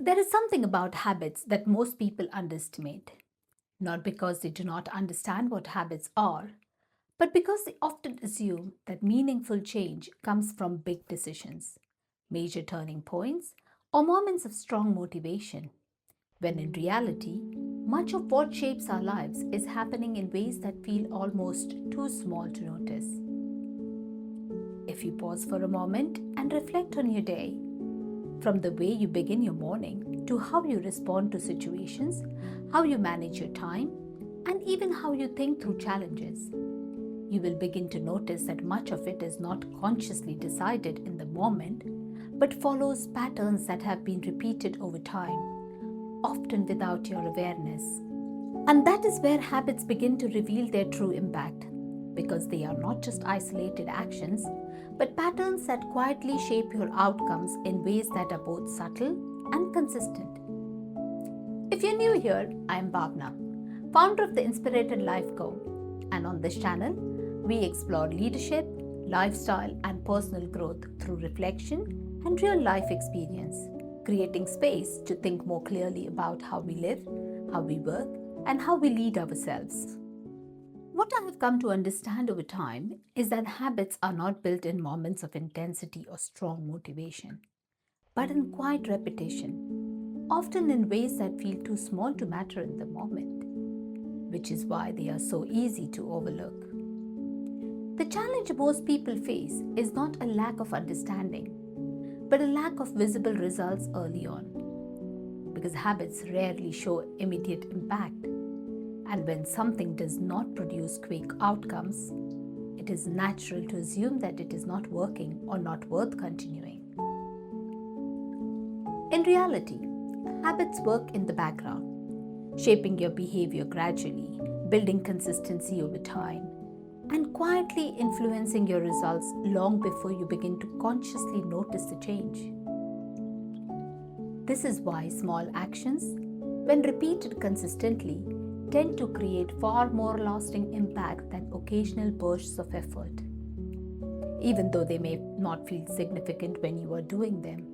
There is something about habits that most people underestimate, not because they do not understand what habits are, but because they often assume that meaningful change comes from big decisions, major turning points, or moments of strong motivation, when in reality, much of what shapes our lives is happening in ways that feel almost too small to notice. If you pause for a moment and reflect on your day, from the way you begin your morning to how you respond to situations, how you manage your time, and even how you think through challenges, you will begin to notice that much of it is not consciously decided in the moment, but follows patterns that have been repeated over time, often without your awareness. And that is where habits begin to reveal their true impact, because they are not just isolated actions, but patterns that quietly shape your outcomes in ways that are both subtle and consistent. If you're new here, I am Bhavna, founder of the Inspirated Life Co. And on this channel, we explore leadership, lifestyle, and personal growth through reflection and real life experience, creating space to think more clearly about how we live, how we work, and how we lead ourselves. What I have come to understand over time is that habits are not built in moments of intensity or strong motivation, but in quiet repetition, often in ways that feel too small to matter in the moment, which is why they are so easy to overlook. The challenge most people face is not a lack of understanding, but a lack of visible results early on, because habits rarely show immediate impact. And when something does not produce quick outcomes, it is natural to assume that it is not working or not worth continuing. In reality, habits work in the background, shaping your behavior gradually, building consistency over time, and quietly influencing your results long before you begin to consciously notice the change. This is why small actions, when repeated consistently, tend to create far more lasting impact than occasional bursts of effort, even though they may not feel significant when you are doing them.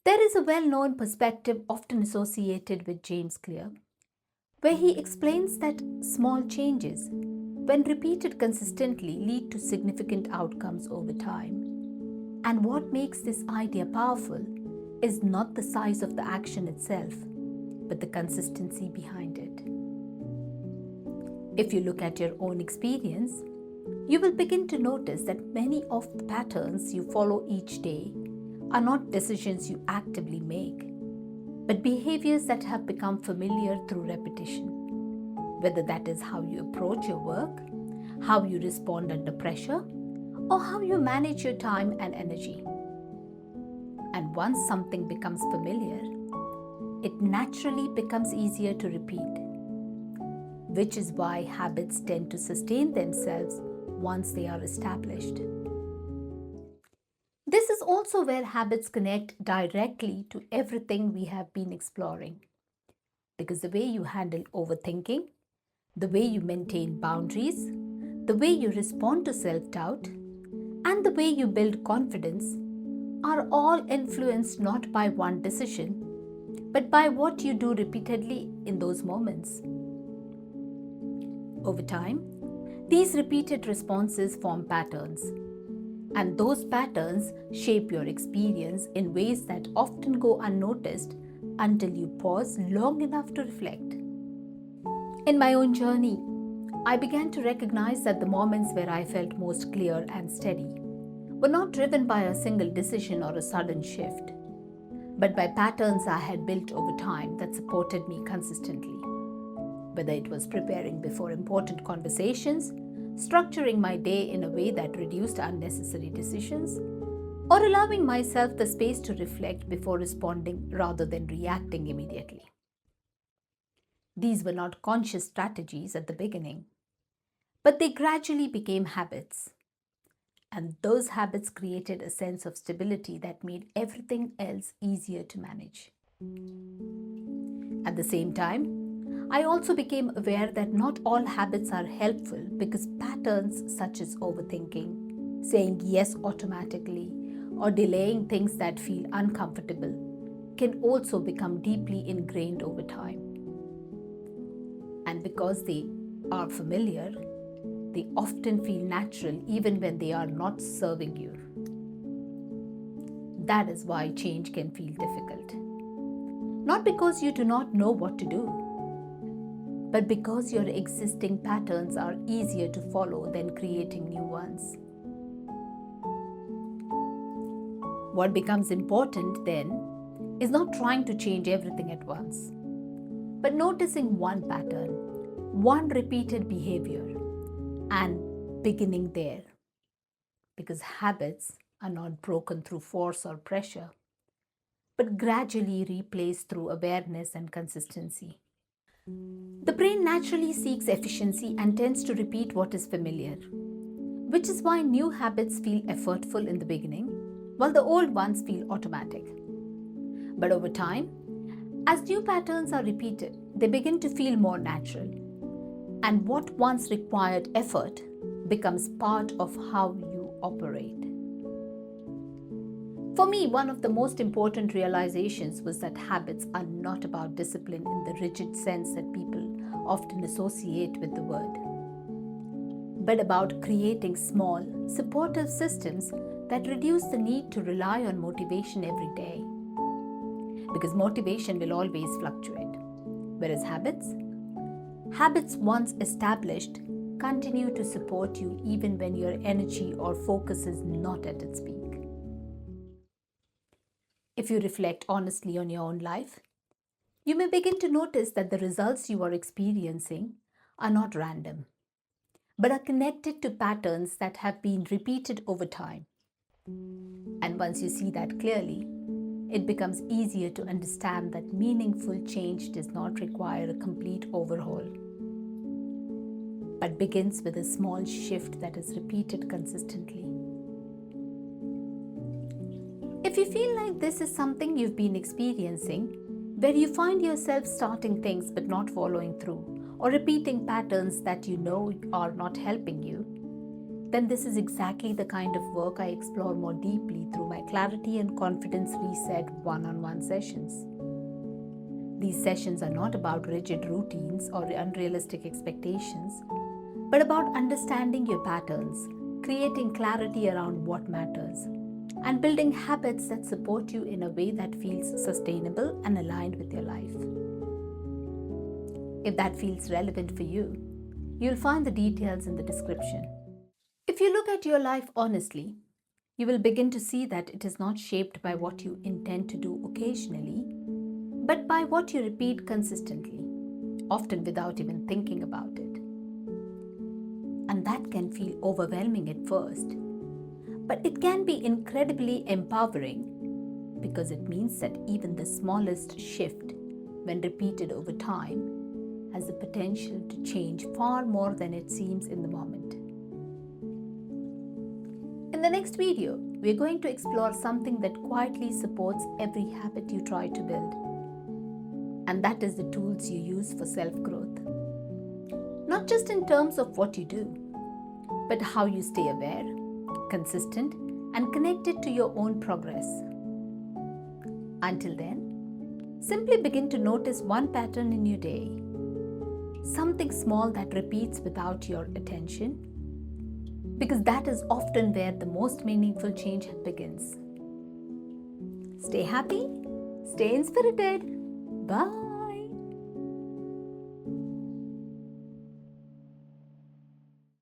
There is a well known perspective often associated with James Clear, where he explains that small changes, when repeated consistently, lead to significant outcomes over time. And what makes this idea powerful is not the size of the action itself, but the consistency behind it. If you look at your own experience, you will begin to notice that many of the patterns you follow each day are not decisions you actively make, but behaviors that have become familiar through repetition. Whether that is how you approach your work, how you respond under pressure, or how you manage your time and energy. And once something becomes familiar, it naturally becomes easier to repeat, which is why habits tend to sustain themselves once they are established. This is also where habits connect directly to everything we have been exploring, because the way you handle overthinking, the way you maintain boundaries, the way you respond to self doubt, and the way you build confidence are all influenced not by one decision, but by what you do repeatedly in those moments. Over time, these repeated responses form patterns, and those patterns shape your experience in ways that often go unnoticed until you pause long enough to reflect. In my own journey, I began to recognize that the moments where I felt most clear and steady were not driven by a single decision or a sudden shift, but by patterns I had built over time that supported me consistently. Whether it was preparing before important conversations, structuring my day in a way that reduced unnecessary decisions, or allowing myself the space to reflect before responding rather than reacting immediately. These were not conscious strategies at the beginning, but they gradually became habits. And those habits created a sense of stability that made everything else easier to manage. At the same time, I also became aware that not all habits are helpful, because patterns such as overthinking, saying yes automatically, or delaying things that feel uncomfortable can also become deeply ingrained over time. And because they are familiar, they often feel natural even when they are not serving you. That is why change can feel difficult. Not because you do not know what to do, but because your existing patterns are easier to follow than creating new ones. What becomes important then is not trying to change everything at once, but noticing one pattern, one repeated behavior, and beginning there. Because habits are not broken through force or pressure, but gradually replaced through awareness and consistency. The brain naturally seeks efficiency and tends to repeat what is familiar, which is why new habits feel effortful in the beginning, while the old ones feel automatic. But over time, as new patterns are repeated, they begin to feel more natural, and what once required effort becomes part of how you operate. For me, one of the most important realizations was that habits are not about discipline in the rigid sense that people often associate with the word, but about creating small, supportive systems that reduce the need to rely on motivation every day. Because motivation will always fluctuate, whereas habits once established continue to support you even when your energy or focus is not at its peak. If you reflect honestly on your own life, you may begin to notice that the results you are experiencing are not random, but are connected to patterns that have been repeated over time. And once you see that clearly, it becomes easier to understand that meaningful change does not require a complete overhaul, but begins with a small shift that is repeated consistently. If you feel like this is something you've been experiencing, where you find yourself starting things but not following through, or repeating patterns that you know are not helping you, then this is exactly the kind of work I explore more deeply through my Clarity and Confidence Reset one-on-one sessions. These sessions are not about rigid routines or unrealistic expectations, but about understanding your patterns, creating clarity around what matters, and building habits that support you in a way that feels sustainable and aligned with your life. If that feels relevant for you, you'll find the details in the description. If you look at your life honestly, you will begin to see that it is not shaped by what you intend to do occasionally, but by what you repeat consistently, often without even thinking about it. And that can feel overwhelming at first, but it can be incredibly empowering because it means that even the smallest shift, when repeated over time, has the potential to change far more than it seems in the moment. In the next video, we are going to explore something that quietly supports every habit you try to build, and that is the tools you use for self-growth. Not just in terms of what you do, but how you stay aware, consistent, and connected to your own progress. Until then, simply begin to notice one pattern in your day, something small that repeats without your attention, because that is often where the most meaningful change begins. Stay happy, stay inspirited. Bye.